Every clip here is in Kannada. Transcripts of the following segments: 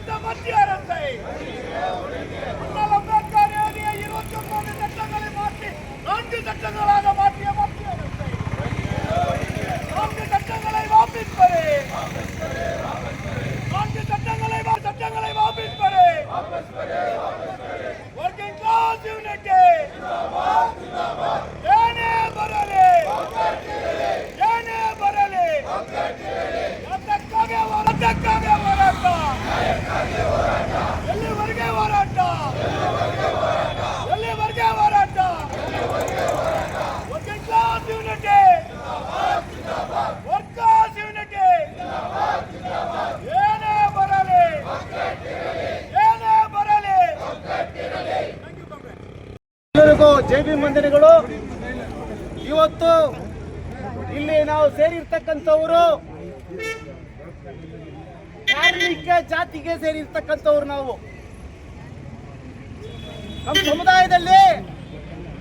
ಉಳಿದ ಮಧ್ಯಾರಂತೆ ಅಣ್ಣಲ್ ಅಂಬೇಡ್ಕರ್ எழுதிய 29 சட்டங்களை மாற்றி 4 சட்டங்களாக மாற்றிய மத்தியரசை 4 சட்டங்களை வாபஸ் பெறு 4 சட்டங்களை வாபஸ் பெறு ವರ್ಕಿಂಗ್ ಕ್ಲಾಸ್ ಯೂನಿಟಿ ಏನೇ ಬರಲಿ ಅದಕ್ಕಾಗಿ ಹೋರಾಟ ಎಲ್ಲಿವರೆಗೆ ಹೋರಾಟ working class unity workers unity ಏನೇ ಬರಲಿ ಎಲ್ಲರಿಗೂ ಜೈ ಭೀಮ್ ವಂದನೆಗಳು. ಇವತ್ತು ಇಲ್ಲಿ ನಾವು ಸೇರಿರ್ತಕ್ಕಂಥವರು ಕಾರ್ಮಿಕ ಜಾತಿಗೆ ಸೇರಿರ್ತಕ್ಕಂಥವ್ರು. ನಾವು ನಮ್ಮ ಸಮುದಾಯದಲ್ಲಿ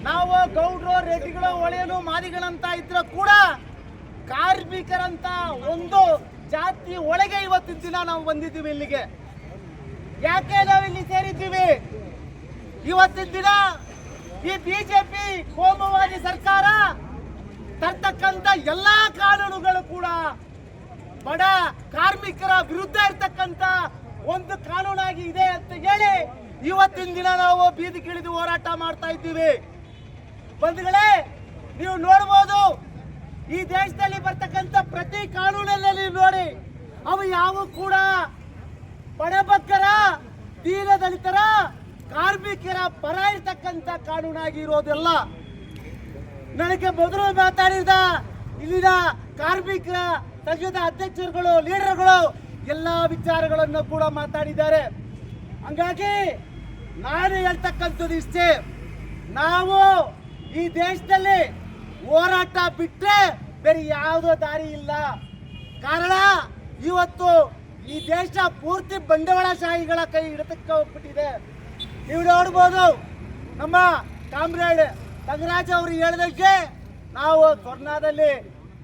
ನಾವು ಗೌಡ್ರು, ರೆಡ್ಡಿಗಳು, ಒಳೆಯರು, ಮಾದಿಗಳಂತ ಇದ್ರೆ ಕೂಡ ಕಾರ್ಮಿಕರಂತ ಒಂದು ಜಾತಿ ಒಳಗೆ ಇವತ್ತಿನ ದಿನ ನಾವು ಬಂದಿದ್ದೀವಿ ಇಲ್ಲಿಗೆ. ಯಾಕೆ ನಾವು ಇಲ್ಲಿ ಸೇರಿದ್ದೀವಿ? ಇವತ್ತಿನ ದಿನ ಈ ಬಿಜೆಪಿ ಕೋಮುವಾದಿ ಸರ್ಕಾರ ತರ್ತಕ್ಕಂಥ ಎಲ್ಲಾ ಕಾನೂನುಗಳು ಕೂಡ ಬಡ ಕಾರ್ಮಿಕರ ವಿರುದ್ಧ ಇರ್ತಕ್ಕಂಥ ಒಂದು ಕಾನೂನಾಗಿ ಇದೆ ಅಂತ ಹೇಳಿ ಇವತ್ತಿನ ದಿನ ನಾವು ಬೀದಿಗಿಳಿದು ಹೋರಾಟ ಮಾಡ್ತಾ ಇದ್ದೀವಿ. ಬಂಧುಗಳೇ, ನೀವು ನೋಡಬಹುದು ಈ ದೇಶದಲ್ಲಿ ಬರ್ತಕ್ಕಂಥ ಪ್ರತಿ ಕಾನೂನಲ್ಲಿ ನೋಡಿ, ಅವು ಯಾವ ಕೂಡ ಬಡಬಗ್ಗರ, ದೀನದಲಿತರ, ಕಾರ್ಮಿಕರ ಪರ ಇರ್ತಕ್ಕಂಥ ಕಾನೂನಾಗಿ ಇರೋದೆಲ್ಲ. ನನಗೆ ಮೊದಲು ಮಾತಾಡಿದ ಇಲ್ಲಿನ ಕಾರ್ಮಿಕರ ಸಂಘದ ಅಧ್ಯಕ್ಷರುಗಳು, ಲೀಡರ್ಗಳು ಎಲ್ಲ ವಿಚಾರಗಳನ್ನು ಕೂಡ ಮಾತಾಡಿದ್ದಾರೆ. ಹಂಗಾಗಿ ನಾನು ಹೇಳ್ತಕ್ಕಂಥದ್ದು ಇಷ್ಟೇ, ನಾವು ಈ ದೇಶದಲ್ಲಿ ಹೋರಾಟ ಬಿಟ್ಟರೆ ಬೇರೆ ಯಾವುದೋ ದಾರಿ ಇಲ್ಲ. ಕಾರಣ ಇವತ್ತು ಈ ದೇಶ ಪೂರ್ತಿ ಬಂಡವಾಳಶಾಹಿಗಳ ಕೈ ಹಿಡಿತಕ್ಕೆ ಹೋಗ್ಬಿಟ್ಟಿದೆ. ನೀವು ನೋಡ್ಬೋದು, ನಮ್ಮ ಕಾಮ್ರೇಡ್ ತಂಗರಾಜ್ ಅವರು ಹೇಳಿದಕ್ಕೆ ನಾವು ಸ್ವರ್ಣದಲ್ಲಿ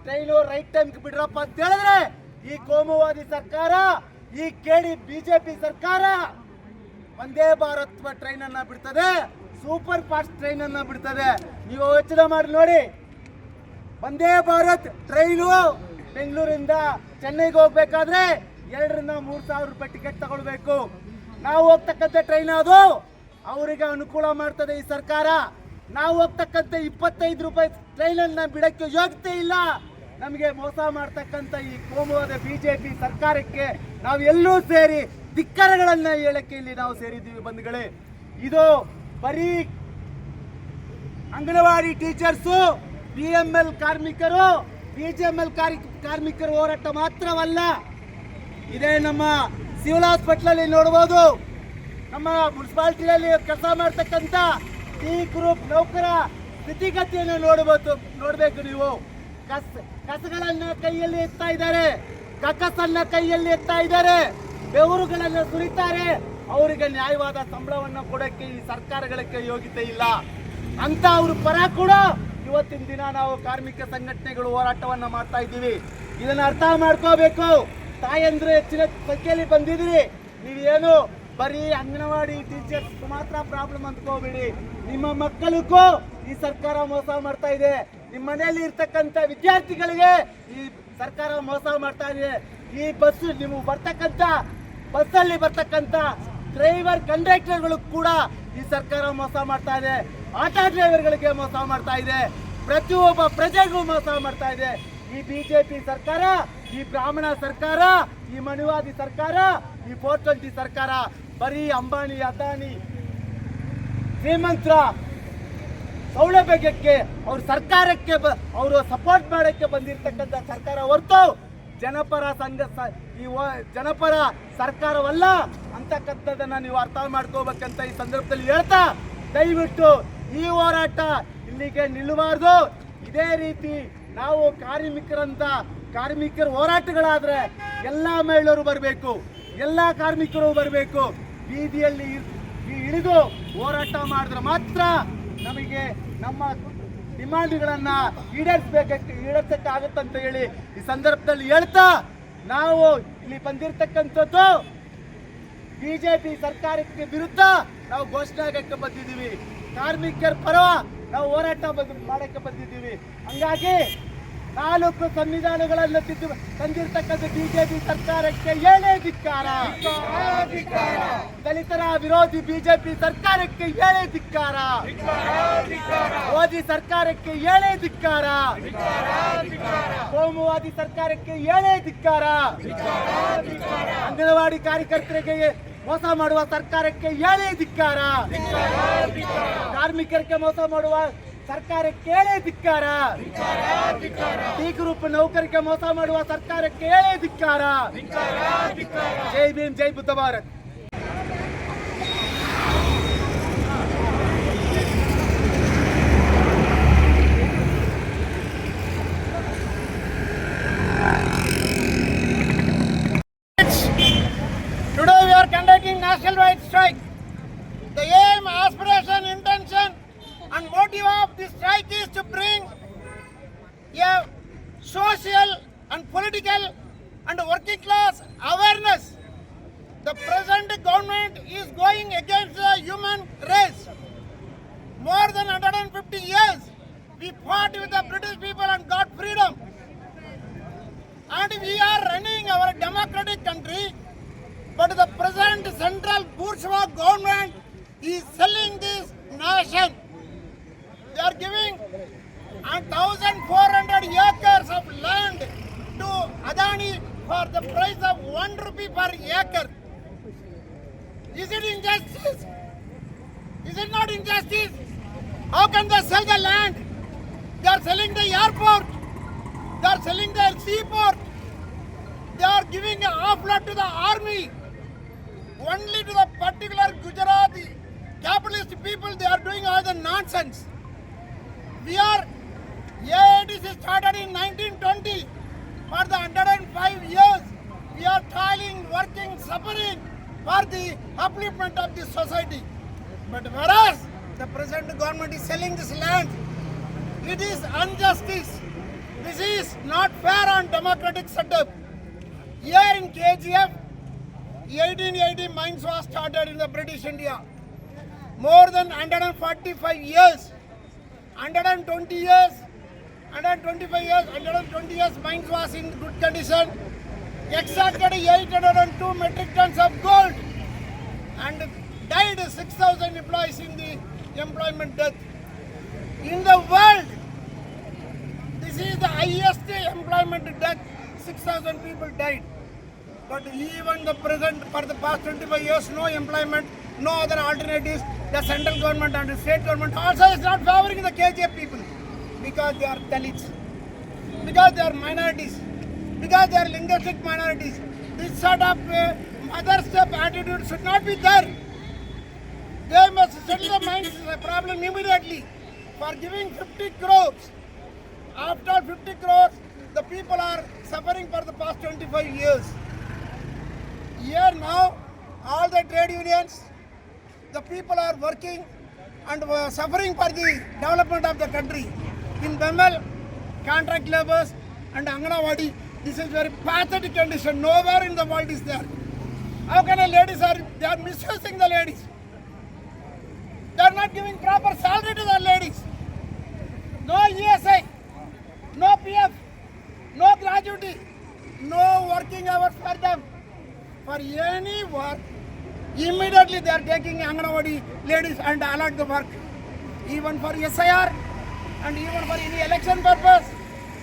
ಟ್ರೈನು ರೈಟ್ ಟೈಮ್ಗೆ ಬಿಡ್ರಪ್ಪ ಅಂತ ಹೇಳಿದ್ರೆ, ಈ ಕೋಮುವಾದಿ ಸರ್ಕಾರ, ಈ ಕೇಡಿ ಬಿಜೆಪಿ ಸರ್ಕಾರ ವಂದೇ ಭಾರತ್ ಟ್ರೈನ್ ಅನ್ನ ಬಿಡ್ತದೆ, ಸೂಪರ್ ಫಾಸ್ಟ್ ಟ್ರೈನ್ ಅನ್ನ ಬಿಡ್ತದೆ. ನೀವು ಯೋಚನೆ ಮಾಡಿ ನೋಡಿ, ವಂದೇ ಭಾರತ್ ಟ್ರೈನು ಬೆಂಗಳೂರಿಂದ ಚೆನ್ನೈಗೆ ಹೋಗ್ಬೇಕಾದ್ರೆ 2,000-3,000 ರೂಪಾಯಿ ಟಿಕೆಟ್ ತಗೊಳ್ಬೇಕು. ನಾವು ಹೋಗ್ತಕ್ಕಂಥ ಟ್ರೈನ್ ಅದು ಅವರಿಗೆ ಅನುಕೂಲ ಮಾಡ್ತದೆ ಈ ಸರ್ಕಾರ. ನಾವು ಹೋಗ್ತಕ್ಕಂಥ 25 ರೂಪಾಯಿ ಟ್ರೈನ್ ಅನ್ನ ಬಿಡಕ್ಕೆ ಯೋಗ್ಯತೆ ಇಲ್ಲ. ನಮಗೆ ಮೋಸ ಮಾಡ್ತಕ್ಕಂಥ ಈ ಕೋಮುವಾದ ಬಿಜೆಪಿ ಸರ್ಕಾರಕ್ಕೆ ನಾವು ಎಲ್ಲೂ ಸೇರಿ ಧಿಕ್ಕರಗಳನ್ನ ಹೇಳಕ್ಕೆ ಇಲ್ಲಿ ನಾವು ಸೇರಿದ್ದೀವಿ. ಬಂಧುಗಳೇ, ಇದು ಬರೀ ಅಂಗನವಾಡಿ ಟೀಚರ್ಸು, PML ಕಾರ್ಮಿಕರು, BGML ಕಾರ್ಮಿಕರು ಹೋರಾಟ ಮಾತ್ರವಲ್ಲ. ಇದೇ ನಮ್ಮ ಸಿವಿಲ್ ಹಾಸ್ಪಿಟಲ್ ನೋಡಬಹುದು, ನಮ್ಮ ಮುನ್ಸಿಪಾಲಿಟಿಯಲ್ಲಿ ಕೆಲಸ ಮಾಡ್ತಕ್ಕಂಥ ಟಿ ಗ್ರೂಪ್ ನೌಕರ ಸ್ಥಿತಿಗತಿಯನ್ನು ನೋಡಬೇಕು. ನೀವು ಕಸಗಳನ್ನ ಕೈಯಲ್ಲಿ ಎತ್ತಾ ಇದ್ದಾರೆ, ಕಕ್ಕಸನ್ನ ಕೈಯಲ್ಲಿ ಎತ್ತಾ ಇದ್ದಾರೆ, ಬೆವರುಗಳನ್ನು ಸುರಿತಾರೆ. ಅವರಿಗೆ ನ್ಯಾಯವಾದ ಸಂಬಳವನ್ನು ಕೊಡಕ್ಕೆ ಈ ಸರ್ಕಾರಗಳಿಗೆ ಯೋಗ್ಯತೆ ಇಲ್ಲ ಅಂತ ಅವ್ರ ಪರ ಕೂಡ ಇವತ್ತಿನ ದಿನ ನಾವು ಕಾರ್ಮಿಕ ಸಂಘಟನೆಗಳು ಹೋರಾಟವನ್ನ ಮಾಡ್ತಾ ಇದ್ದೀವಿ. ಇದನ್ನ ಅರ್ಥ ಮಾಡ್ಕೋಬೇಕು. ತಾಯಂದ್ರೆ ಹೆಚ್ಚಿನ ಸಂಖ್ಯೆಯಲ್ಲಿ ಬಂದಿದ್ದೀರಿ. ನೀವೇನು ಬರೀ ಅಂಗನವಾಡಿ ಟೀಚರ್ಸ್ ಮಾತ್ರ ಪ್ರಾಬ್ಲಮ್ ಅಂದ್ಕೋಬೇಡಿ. ನಿಮ್ಮ ಮಕ್ಕಳಿಗೂ ಈ ಸರ್ಕಾರ ಮೋಸ ಮಾಡ್ತಾ ಇದೆ. ನಿಮ್ಮ ಮನೆಯಲ್ಲಿ ಇರ್ತಕ್ಕಂಥ ವಿದ್ಯಾರ್ಥಿಗಳಿಗೆ ಈ ಸರ್ಕಾರ ಮೋಸ ಮಾಡ್ತಾ ಇದೆ. ಈ ಬಸ್ ನೀವು ಬರ್ತಕ್ಕಂಥ ಬಸ್ಸಲ್ಲಿ ಬರ್ತಕ್ಕಂಥ ಡ್ರೈವರ್ ಕಂಡಕ್ಟರ್ಗಳು ಕೂಡ ಈ ಸರ್ಕಾರ ಮೋಸ ಮಾಡ್ತಾ ಇದೆ. ಆಟೋ ಡ್ರೈವರ್ಗಳಿಗೆ ಮೋಸ ಮಾಡ್ತಾ ಇದೆ. ಪ್ರತಿಯೊಬ್ಬ ಪ್ರಜೆಗೂ ಮೋಸ ಮಾಡ್ತಾ ಇದೆ. ಈ ಬಿಜೆಪಿ ಸರ್ಕಾರ, ಈ ಬ್ರಾಹ್ಮಣ ಸರ್ಕಾರ, ಈ ಮನುವಾದಿ ಸರ್ಕಾರ, ಈ 420 ಸರ್ಕಾರ ಬರೀ ಅಂಬಾನಿ, ಅದಾನಿ, ಶ್ರೀಮಂತರ ಸೌಲಭ್ಯಕ್ಕೆ ಅವ್ರ ಸರ್ಕಾರಕ್ಕೆ ಅವರು ಸಪೋರ್ಟ್ ಮಾಡಕ್ಕೆ ಬಂದಿರತಕ್ಕಂಥ ಸರ್ಕಾರ ಹೊರತು ಜನಪರ ಜನಪರ ಸರ್ಕಾರವಲ್ಲ ಅಂತಕ್ಕಂಥದ್ದನ್ನ ನೀವು ಅರ್ಥ ಮಾಡ್ಕೋಬೇಕಂತ ಈ ಸಂದರ್ಭದಲ್ಲಿ ಹೇಳ್ತಾ, ದಯವಿಟ್ಟು ಈ ಹೋರಾಟ ಇಲ್ಲಿಗೆ ನಿಲ್ಲಬಾರ್ದು. ಇದೇ ರೀತಿ ನಾವು ಕಾರ್ಮಿಕರ ಹೋರಾಟಗಳಾದ್ರೆ ಎಲ್ಲ ಮಹಿಳೆಯರು ಬರಬೇಕು, ಎಲ್ಲ ಕಾರ್ಮಿಕರು ಬರಬೇಕು. ಬೀದಿಯಲ್ಲಿ ಇಳಿದು ಹೋರಾಟ ಮಾಡಿದ್ರೆ ಮಾತ್ರ ನಮಗೆ ನಮ್ಮ ಡಿಮಾಂಡ್ಗಳನ್ನ ಈಡೇರಿಸಕ್ಕಾಗತ್ತಂತ ಹೇಳಿ ಈ ಸಂದರ್ಭದಲ್ಲಿ ಹೇಳ್ತಾ, ನಾವು ಇಲ್ಲಿ ಬಂದಿರತಕ್ಕಂಥದ್ದು ಬಿಜೆಪಿ ಸರ್ಕಾರಕ್ಕೆ ವಿರುದ್ಧ ನಾವು ಘೋಷಣೆ ಆಗಕ್ಕೆ ಬಂದಿದ್ದೀವಿ. ಕಾರ್ಮಿಕರ ಪರ ನಾವು ಹೋರಾಟ ಮಾಡಕ್ಕೆ ಬಂದಿದ್ದೀವಿ. ಹಂಗಾಗಿ 4 ಸಂವಿಧಾನಗಳನ್ನು ತಂದಿರ್ತಕ್ಕಂಥ ಬಿಜೆಪಿ ಸರ್ಕಾರಕ್ಕೆ ಏನೇ ಧಿಕ್ಕಾರ. ದಲಿತರ ವಿರೋಧಿ ಬಿಜೆಪಿ ಸರ್ಕಾರಕ್ಕೆ ಏನೇ ಧಿಕ್ಕಾರ. ಮೋದಿ ಸರ್ಕಾರಕ್ಕೆ ಏನೇ ಧಿಕ್ಕಾರ. ಕೋಮುವಾದಿ ಸರ್ಕಾರಕ್ಕೆ ಏನೇ ಧಿಕ್ಕಾರ. ಅಂಗನವಾಡಿ ಕಾರ್ಯಕರ್ತರಿಗೆ ಮೋಸ ಮಾಡುವ ಸರ್ಕಾರಕ್ಕೆ ಏನೇ ಧಿಕ್ಕಾರ. ಕಾರ್ಮಿಕರಿಗೆ ಮೋಸ ಮಾಡುವ ಸರ್ಕಾರಕ್ಕೆ ಏನೇ ಧಿಕ್ಕಾರ. ಡಿ ಗ್ರೂಪ್ ನೌಕರಿಗೆ ಮೋಸ ಮಾಡುವ ಸರ್ಕಾರಕ್ಕೆ ಏನೇ ಧಿಕ್ಕಾರ. ಜೈ ಭೀಮ್, ಜೈ Buddha Bharat. Today we are conducting national wide strike. The aim, aspiration, intention and motive of this strike is to bring a social and political and working class awareness. The present government is going against the human race. More than 150 years we fought with the British people and got freedom. And we are running our democratic country. But the present central bourgeois government is selling this nation. They are giving 1,400 acres of land to Adani for the price of 1 rupee per acre. Is it injustice? Is it not injustice? How can they sell the land? They are selling the airport. They are selling the seaport. They are giving an offer to the army. Only to the particular Gujarati capitalist people they are doing all the nonsense. AITC started in 1920. For the 105 years, we are toiling, working, suffering for the upliftment of this society. But whereas the present government is selling this land, it is injustice. This is not fair on democratic setup. Here in KGF, 1880 mines was started in the British India. More than 145 years, 120 years, 125 years, 120 years mines was in good condition. Extracted 802 metric tons of gold and died 6,000 employees in the employment death. In the world, this is the highest employment death. 6,000 people died. But even the present, for the past 25 years, no employment, no other alternatives. The central government and the state government also is not favoring the KGF people because they are Dalits, because they are minorities, because they are linguistic minorities. This sort of mother step attitude should not be there. They must settle the minds problem immediately. For giving 50 crores, after 50 crores, the people are suffering for the past 25 years. Here now, all the trade unions, the people are working and suffering for the development of the country. In Bemal, contract laborers and Anganawadi, this is very pathetic condition. Nowhere in the world is there. How can they are misusing the ladies. They are not giving proper salary to the ladies. No ESI, no PF, no gratuity, no working hours for them. For any work, immediately they are taking Anganawadi ladies and allot the work. Even for SIR and even for any election purpose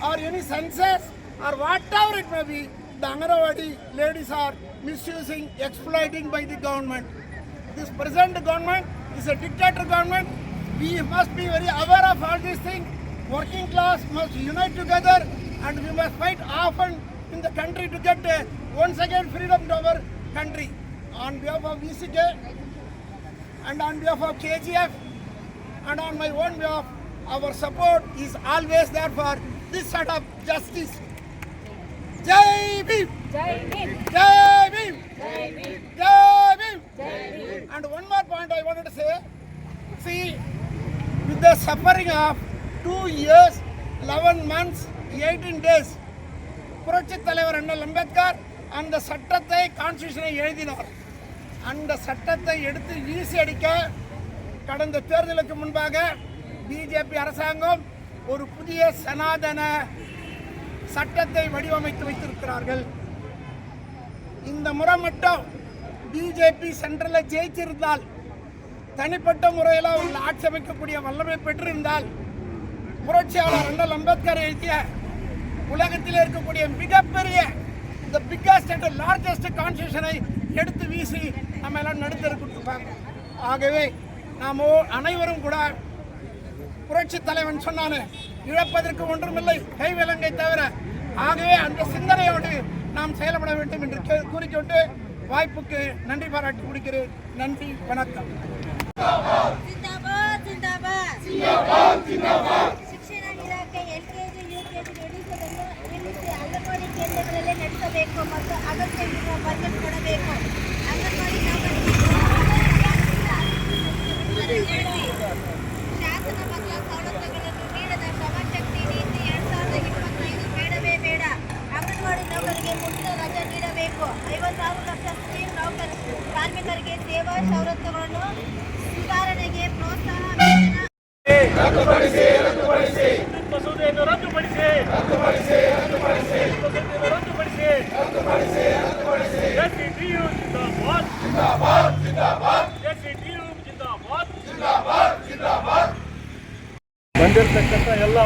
or any census or whatever it may be, the Anganawadi ladies are misusing, exploiting by the government. This present government is a dictator government. We must be very aware of all these things. Working class must unite together and we must fight often in the country to get once again freedom to our country. On behalf of VCK and on behalf of KGF and on my own behalf, our support is always there for this sort of justice. Jai Bhim! Jai Bhim! Jai Bhim! Jai Bhim! Jai Bhim! Jai Bhim! And one more point I wanted to say. See, with the suffering of 2 years, 11 months, 18 days, புரட்சி தலைவர் அண்ணல் அம்பேத்கர் அந்த சட்டத்தை கான்ஸ்டிடியூஷனை எழுதினார். அந்த சட்டத்தை எடுத்து வீசி அடிக்க கடந்த தேர்தலுக்கு முன்பாக பிஜேபி அரசாங்கம் ஒரு புதிய சனாதன சட்டத்தை வடிவமைத்து வைத்திருக்கிறார்கள். இந்த முறை மட்டும் பிஜேபி சென்ட்ரலில் ஜெயிச்சிருந்தால், தனிப்பட்ட முறையில் அவர்கள் ஆட்சி அமைக்கக்கூடிய வல்லமை பெற்றிருந்தால், புரட்சியாளர் அண்ணல் அம்பேத்கர் எழுதிய உலகத்தில் இருக்கக்கூடிய மிகப்பெரிய இந்த பிக்கஸ்ட் அண்ட் லார்ஜஸ்ட் கான்ஸ்டியூஷனை எடுத்து வீசி நம்ம எல்லாம் நடுத்தருக்கு கொடுத்துருப்பாங்க. ஆகவே நாம் அனைவரும் கூட புரட்சி தலைவன் சொன்னானே, இழப்பதற்கு ஒன்றுமில்லை கைவிலங்கை தவிர. ஆகவே அந்த சிந்தனையோடு நாம் செயல்பட வேண்டும் என்று கூறிக்கொண்டு வாய்ப்புக்கு நன்றி பாராட்டி முடிக்கிறேன். நன்றி, வணக்கம். ಶಿಕ್ಷಣ ಇಲಾಖೆ LKG UKG ನಡೆಸುವುದನ್ನು ನಿಲ್ಲಿಸಿ ಅಂಗನವಾಡಿ ಕೇಂದ್ರಗಳಲ್ಲೇ ನಡೆಸಬೇಕು ಮತ್ತು ಅಗತ್ಯವಿರುವ ಬಜೆಟ್ ಕೊಡಬೇಕು. ಅಂಗನವಾಡಿ ಶಾಸನಬದ್ಧ ಸವಲತ್ತುಗಳನ್ನು ನೀಡದ ಶ್ರಮಶಕ್ತಿ ನೀತಿ 2025 ಬೇಡವೇ ಬೇಡ. ಅಂಗನವಾಡಿ ನೌಕರಿಗೆ ಮುಂದಿನ ರಜೆ ನೀಡಬೇಕು. 56 ಲಕ್ಷ ಸ್ತ್ರೀ ಕಾರ್ಮಿಕರಿಗೆ ಸೇವಾ ಸವಲತ್ತುಗಳನ್ನು ಸುಧಾರಣೆಗೆ ಪ್ರೋತ್ಸಾಹ ಮಸೂದೆಯನ್ನು ರದ್ದುಪಡಿಸಿ SCTU ಜಿಂದಾಬಾದ್. ಬಂದಿರತಕ್ಕಂಥ ಎಲ್ಲ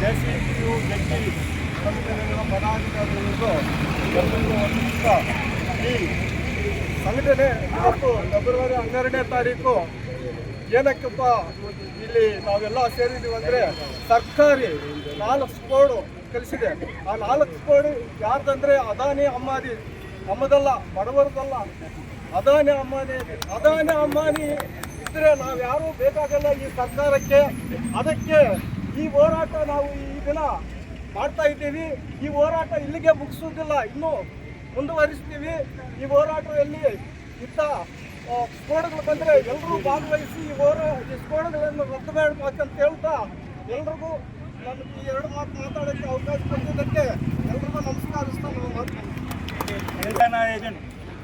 JCTU ಜಂಟಿ ಸಂಘಟನೆಗಳ ಪದಾಧಿಕಾರಿಗಳಿಗೂ ಎಲ್ಲರಿಗೂ ಒಂದು ಈ ಸಂಘಟನೆ ಇವತ್ತು ಫೆಬ್ರವರಿ 12ನೇ ತಾರೀಕು ಏನಕ್ಕಪ್ಪ ಇಲ್ಲಿ ನಾವೆಲ್ಲ ಸೇರಿದ್ದೀವಿ ಅಂದರೆ, ಸರ್ಕಾರಿ 4 ಕೋಡ್ ಕಲಿಸಿದೆ. ಆ 4 ಕೋಡ್ ಯಾರ್ದಂದರೆ ಅದಾನಿ ಅಂಬಾನಿ ನಮ್ಮದಲ್ಲ, ಬಡವರದಲ್ಲ. ಅದಾನಿ ಅಂಬಾನಿ ಇದ್ದರೆ ನಾವು ಯಾರೂ ಬೇಕಾಗಲ್ಲ ಈ ಸರ್ಕಾರಕ್ಕೆ. ಅದಕ್ಕೆ ಈ ಹೋರಾಟ ನಾವು ಈ ದಿನ ಮಾಡ್ತಾ ಇದ್ದೀವಿ. ಈ ಹೋರಾಟ ಇಲ್ಲಿಗೆ ಮುಗಿಸೋದಿಲ್ಲ, ಇನ್ನೂ ಮುಂದುವರಿಸ್ತೀವಿ. ಈ ಹೋರಾಟದಲ್ಲಿ ಇಂಥ ಸ್ಫೋಟಗಳು ಬಂದರೆ ಎಲ್ಲರೂ ಭಾಗವಹಿಸಿ ಈ ಸ್ಫೋಟಗಳನ್ನು ರದ್ದು ಮಾಡಬೇಕಂತ ಹೇಳ್ತಾ ಎಲ್ರಿಗೂ ನನಗೆ ಈ 2 ಮಾತು ಮಾತಾಡೋಕ್ಕೆ ಅವಕಾಶ ಕೊಟ್ಟಿದ್ದಕ್ಕೆ ಎಲ್ರಿಗೂ ನಮಸ್ಕರಿಸ್ತಾ நாயகன்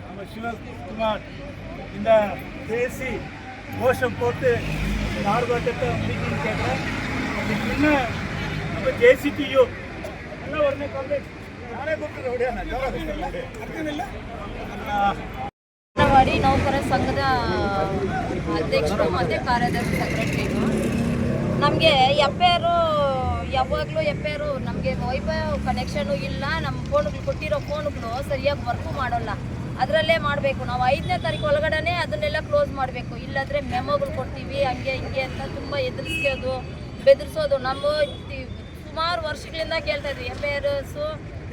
நம்ம சிவகுமார் இந்த பேசி கோஷம் போட்டு ஆர்ப்பாட்டத்தை மீட்டிங் கேட்குறேன். அதுக்கு என்ன நம்ம JCTU எல்லாம் உடனே காலேஜ் நானே கூப்பிட்டு ಅರ್ಥವಿಲ್ಲ. ಅಂಗನವಾಡಿ ನೌಕರರ ಸಂಘದ ಅಧ್ಯಕ್ಷರು ಮತ್ತು ಕಾರ್ಯದರ್ಶಿ ಸೆಕ್ರೆಟರಿಗಳು. ನಮಗೆ ಯಾವಾಗಲೂ ನಮಗೆ ವೈಫೈ ಕನೆಕ್ಷನು ಇಲ್ಲ. ನಮ್ಮ ಫೋನ್ಗಳು ಕೊಟ್ಟಿರೋ ಫೋನ್ಗಳು ಸರಿಯಾಗಿ ವರ್ಕು ಮಾಡೋಲ್ಲ. ಅದರಲ್ಲೇ ಮಾಡಬೇಕು. ನಾವು 5ನೇ ತಾರೀಕು ಒಳಗಡೆ ಅದನ್ನೆಲ್ಲ ಕ್ಲೋಸ್ ಮಾಡಬೇಕು. ಇಲ್ಲಾಂದರೆ ಮೆಮೋಗಳು ಕೊಡ್ತೀವಿ ಹಂಗೆ ಹಿಂಗೆ ಅಂತ ತುಂಬ ಬೆದರಿಸೋದು. ನಮ್ಮ ಸುಮಾರು ವರ್ಷಗಳಿಂದ ಕೇಳ್ತಾ ಇದ್ವಿ, FIRಸು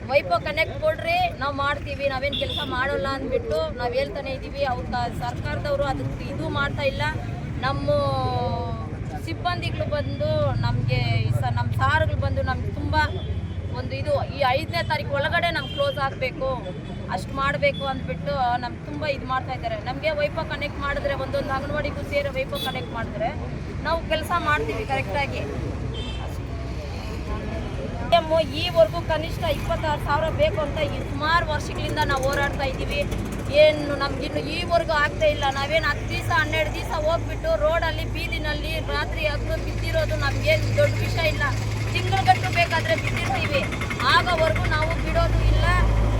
ವೈಫೈ ಕನೆಕ್ಟ್ ಕೊಡ್ರಿ, ನಾವು ಮಾಡ್ತೀವಿ, ನಾವೇನು ಕೆಲಸ ಮಾಡೋಲ್ಲ ಅಂದ್ಬಿಟ್ಟು ನಾವು ಹೇಳ್ತಾನೆ ಇದ್ದೀವಿ. ಸರ್ಕಾರದವರು ಅದಕ್ಕೆ ಇದು ಮಾಡ್ತಾ ಇಲ್ಲ. ನಮ್ಮ ಸಿಬ್ಬಂದಿಗಳು ಬಂದು ನಮಗೆ ನಮ್ಮ ಸಾರುಗಳು ಬಂದು ನಮ್ಗೆ ತುಂಬ ಒಂದು ಇದು ಈ 5ನೇ ತಾರೀಕು ಒಳಗಡೆ ನಮ್ಗೆ ಕ್ಲೋಸ್ ಆಗಬೇಕು, ಅಷ್ಟು ಮಾಡಬೇಕು ಅಂದ್ಬಿಟ್ಟು ನಮ್ಗೆ ತುಂಬ ಇದು ಮಾಡ್ತಾ ಇದ್ದಾರೆ. ನಮಗೆ ವೈಫೈ ಕನೆಕ್ಟ್ ಮಾಡಿದ್ರೆ ಒಂದೊಂದು ಅಂಗನವಾಡಿಗೂ ಸೇರಿ ವೈಫೈ ಕನೆಕ್ಟ್ ಮಾಡಿದ್ರೆ ನಾವು ಕೆಲಸ ಮಾಡ್ತೀವಿ ಕರೆಕ್ಟಾಗಿ. ಈವರೆಗೂ ಕನಿಷ್ಠ 26,000 ಬೇಕು ಅಂತ ಸುಮಾರು ವರ್ಷಗಳಿಂದ ನಾವು ಹೋರಾಡ್ತಾ ಇದ್ದೀವಿ. ಏನು ನಮಗಿನ್ನು ಈವರೆಗೂ ಆಗ್ತಾ ಇಲ್ಲ. ನಾವೇನು 10 ದಿವಸ 12 ದಿವಸ ಹೋಗ್ಬಿಟ್ಟು ರೋಡಲ್ಲಿ ಬೀದಿನಲ್ಲಿ ರಾತ್ರಿ ಹಗ್ಲು ಬಿದ್ದಿರೋದು ನಮಗೇನು ದೊಡ್ಡ ವಿಷಯ ಇಲ್ಲ. ತಿಂಗಳಗಟ್ಟು ಬೇಕಾದರೆ ಬಿದ್ದಿರ್ತೀವಿ. ಆಗೋವರೆಗೂ ನಾವು ಬಿಡೋದು ಇಲ್ಲ.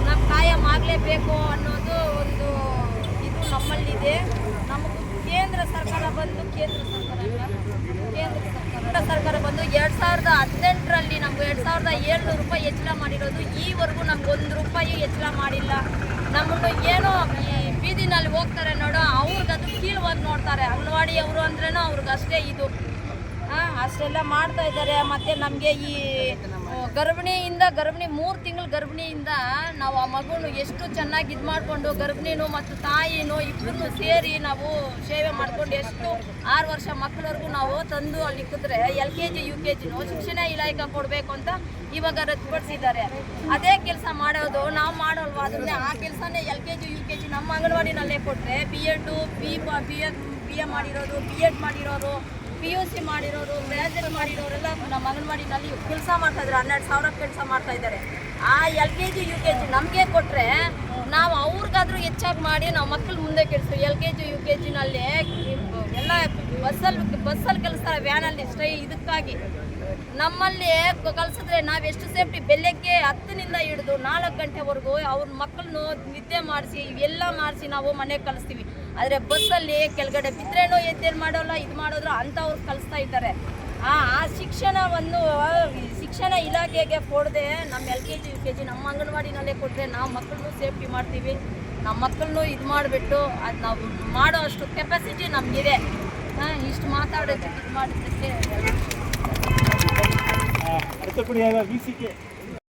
ನಮ್ಮ ಕಾಯಂ ಆಗಲೇಬೇಕು ಅನ್ನೋದು ಒಂದು ಇದು ನಮ್ಮಲ್ಲಿದೆ. ನಮಗೆ ಕೇಂದ್ರ ಸರ್ಕಾರ ಬಂದು 2018ರಲ್ಲಿ ನಮ್ಗೆ 2,700 ರೂಪಾಯಿ ಹೆಚ್ಚಳ ಮಾಡಿರೋದು. ಈವರೆಗೂ ನಮ್ಗೆ 1 ರೂಪಾಯಿ ಹೆಚ್ಚಳ ಮಾಡಿಲ್ಲ. ನಮ್ಮನ್ನು ಏನೋ ಈ ಬೀದಿನಲ್ಲಿ ಹೋಗ್ತಾರೆ ನೋಡೋ, ಅವ್ರಿಗದು ಕೀಳುವಾಗಿ ನೋಡ್ತಾರೆ. ಅಂಗನವಾಡಿ ಅವರು ಅಂದ್ರೇನೋ ಅವ್ರಿಗಷ್ಟೇ ಇದು ಅಷ್ಟೆಲ್ಲ ಮಾಡ್ತಾ ಇದ್ದಾರೆ. ಮತ್ತು ನಮಗೆ ಈ ಗರ್ಭಿಣಿ 3 ತಿಂಗಳು ಗರ್ಭಿಣಿಯಿಂದ ನಾವು ಆ ಮಗುನು ಎಷ್ಟು ಚೆನ್ನಾಗಿ ಇದು ಮಾಡಿಕೊಂಡು ಗರ್ಭಿಣಿನೂ ಮತ್ತು ತಾಯಿನೂ ಇಬ್ಬರನ್ನು ಸೇರಿ ನಾವು ಸೇವೆ ಮಾಡಿಕೊಂಡು ಎಷ್ಟು 6 ವರ್ಷ ಮಕ್ಕಳವರೆಗೂ ನಾವು ತಂದು ಅಲ್ಲಿ ಇಕ್ಕಿದ್ರೆ LKG UKGನೂ ಶಿಕ್ಷಣ ಇಲಾಖೆ ಕೊಡಬೇಕು ಅಂತ ಇವಾಗ ರದ್ದುಪಡಿಸಿದ್ದಾರೆ. ಅದೇ ಕೆಲಸ ಮಾಡೋದು ನಾವು ಮಾಡೋಲ್ವಾ? ಅದನ್ನೇ ಆ ಕೆಲಸನೇ LKG UKG ನಮ್ಮ ಅಂಗನವಾಡಿನಲ್ಲೇ ಕೊಟ್ಟರೆ BA ಮಾಡಿರೋರು, BEd ಮಾಡಿರೋರು, PUC ಮಾಡಿರೋರು, ಗ್ರ್ಯಾಜುಯೇಟ್ ಮಾಡಿರೋರೆಲ್ಲ ನಮ್ಮ ಅಂಗನವಾಡಿನಲ್ಲಿ ಕೆಲಸ ಮಾಡ್ತಾ ಇದ್ದಾರೆ. 12,000 ಕೆಲಸ ಮಾಡ್ತಾ ಇದ್ದಾರೆ. ಆ LKG UKG ನಮಗೆ ಕೊಟ್ಟರೆ ನಾವು ಅವ್ರಿಗಾದ್ರೂ ಹೆಚ್ಚಾಗಿ ಮಾಡಿ ನಾವು ಮಕ್ಕಳು ಮುಂದೆ ಕೆಡಿಸ್ತೀವಿ. LKG UKGನಲ್ಲಿ ಎಲ್ಲ ಬಸ್ಸಲ್ಲಿ ಕಲಿಸ್ತಾರೆ, ವ್ಯಾನಲ್ಲಿ ಇದಕ್ಕಾಗಿ. ನಮ್ಮಲ್ಲಿ ಕಲಿಸಿದ್ರೆ ನಾವೆಷ್ಟು ಸೇಫ್ಟಿ, ಬೆಳಗ್ಗೆ 10ನಿಂದ ಹಿಡಿದು 4 ಗಂಟೆವರೆಗೂ ಅವ್ರ ಮಕ್ಕಳನ್ನು ನಿದ್ದೆ ಮಾಡಿಸಿ ಇವೆಲ್ಲ ಮಾಡಿಸಿ ನಾವು ಮನೆಗೆ ಕಲಿಸ್ತೀವಿ. ಆದರೆ ಬಸ್ಸಲ್ಲಿ ಕೆಳಗಡೆ ಬಿದ್ದರೇನೋ ಎದ್ದೇನು ಮಾಡೋಲ್ಲ, ಇದು ಮಾಡೋದ್ರು ಅಂಥವ್ರು ಕಲಿಸ್ತಾ ಇದ್ದಾರೆ. ಆ ಶಿಕ್ಷಣವನ್ನು ಶಿಕ್ಷಣ ಇಲಾಖೆಗೆ ಕೊಡದೆ ನಮ್ಮ LKG UKG ನಮ್ಮ ಅಂಗನವಾಡಿನಲ್ಲೇ ಕೊಟ್ಟರೆ ನಾವು ಮಕ್ಕಳನ್ನು ಸೇಫ್ಟಿ ಮಾಡ್ತೀವಿ. ನಮ್ಮ ಮಕ್ಕಳನ್ನು ಇದು ಮಾಡಿಬಿಟ್ಟು ಅದು ನಾವು ಮಾಡೋ ಅಷ್ಟು ಕೆಪಾಸಿಟಿ ನಮಗಿದೆ. ಇಷ್ಟು ಮಾತಾಡೋದಕ್ಕೆ ಇದು ಮಾಡೋದಕ್ಕೆ அடுத்தபடியாக VCK